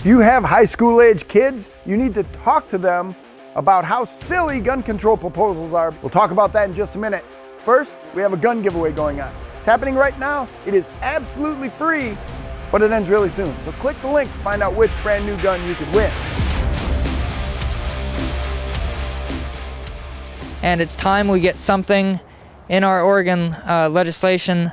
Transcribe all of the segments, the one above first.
If you have high school age kids, you need to talk to them about how silly gun control proposals are. We'll talk about that in just a minute. First, we have a gun giveaway going on. It's happening right now. It is absolutely free, but it ends really soon. So click the link to find out which brand new gun you could win. And it's time we get something in our Oregon legislation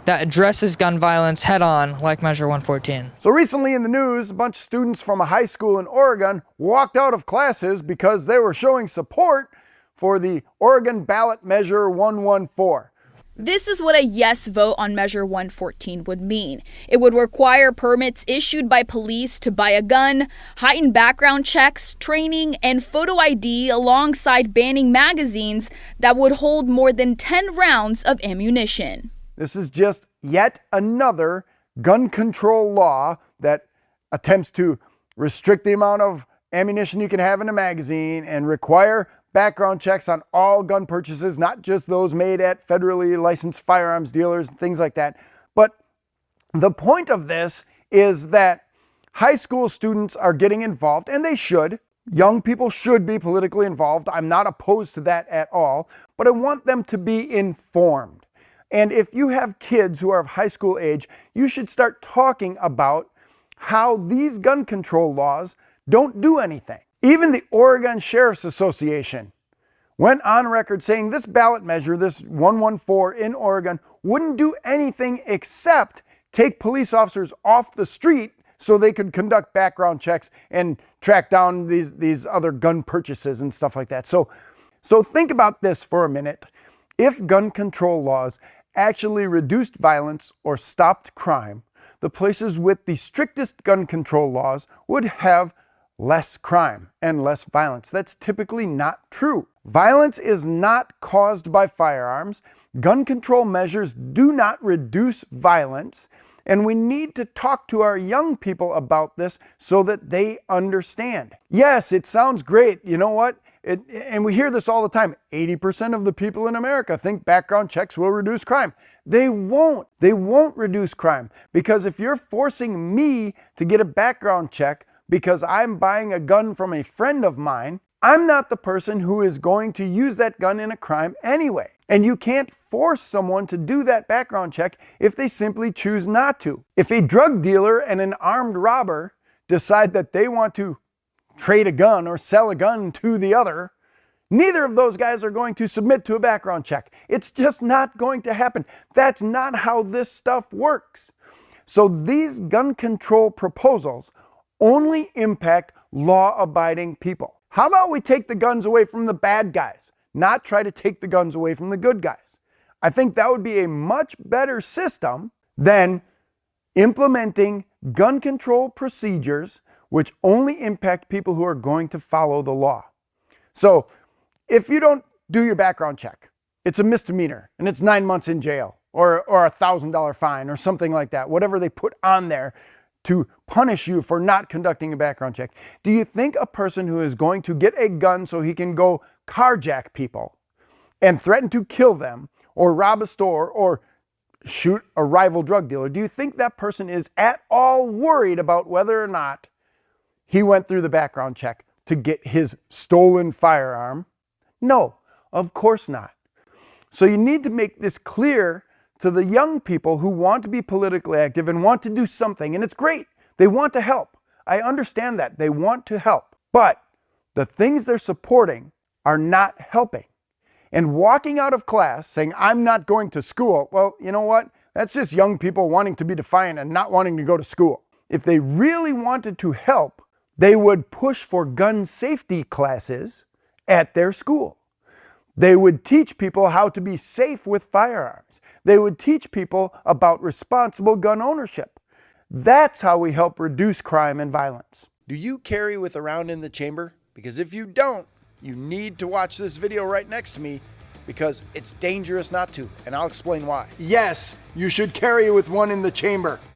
that addresses gun violence head on, like Measure 114. So recently in the news, a bunch of students from a high school in Oregon walked out of classes because they were showing support for the Oregon ballot Measure 114. This is what a yes vote on Measure 114 would mean. It would require permits issued by police to buy a gun, heighten background checks, training, and photo ID alongside banning magazines that would hold more than 10 rounds of ammunition. This is just yet another gun control law that attempts to restrict the amount of ammunition you can have in a magazine and require background checks on all gun purchases, not just those made at federally licensed firearms dealers and things like that. But the point of this is that high school students are getting involved, and they should. Young people should be politically involved. I'm not opposed to that at all, but I want them to be informed. And if you have kids who are of high school age, you should start talking about how these gun control laws don't do anything. Even the Oregon Sheriff's Association went on record saying this ballot measure, this 114 in Oregon, wouldn't do anything except take police officers off the street so they could conduct background checks and track down these other gun purchases and stuff like that. So think about this for a minute. If gun control laws actually reduced violence or stopped crime, the places with the strictest gun control laws would have less crime and less violence. That's typically not true. Violence is not caused by firearms. Gun control measures do not reduce violence, and we need to talk to our young people about this so that they understand. Yes, it sounds great. You know what? And we hear this all the time. 80% of the people in America think background checks will reduce crime. They won't. They won't reduce crime, because if you're forcing me to get a background check because I'm buying a gun from a friend of mine, I'm not the person who is going to use that gun in a crime anyway. And you can't force someone to do that background check if they simply choose not to. If a drug dealer and an armed robber decide that they want to trade a gun or sell a gun to the other, neither of those guys are going to submit to a background check. It's just not going to happen. That's not how this stuff works. So these gun control proposals only impact law-abiding people. How about we take the guns away from the bad guys, not try to take the guns away from the good guys? I think that would be a much better system than implementing gun control procedures which only impact people who are going to follow the law. So if you don't do your background check, it's a misdemeanor and it's 9 months in jail or a $1,000 fine or something like that, whatever they put on there to punish you for not conducting a background check. Do you think a person who is going to get a gun so he can go carjack people and threaten to kill them or rob a store or shoot a rival drug dealer, do you think that person is at all worried about whether or not he went through the background check to get his stolen firearm? No, of course not. So you need to make this clear to the young people who want to be politically active and want to do something. And it's great. They want to help. I understand that. They want to help. But the things they're supporting are not helping. And walking out of class saying, I'm not going to school, well, you know what? That's just young people wanting to be defiant and not wanting to go to school. If they really wanted to help, they would push for gun safety classes at their school. They would teach people how to be safe with firearms. They would teach people about responsible gun ownership. That's how we help reduce crime and violence. Do you carry with a round in the chamber? Because if you don't, you need to watch this video right next to me, because it's dangerous not to, and I'll explain why. Yes, you should carry with one in the chamber.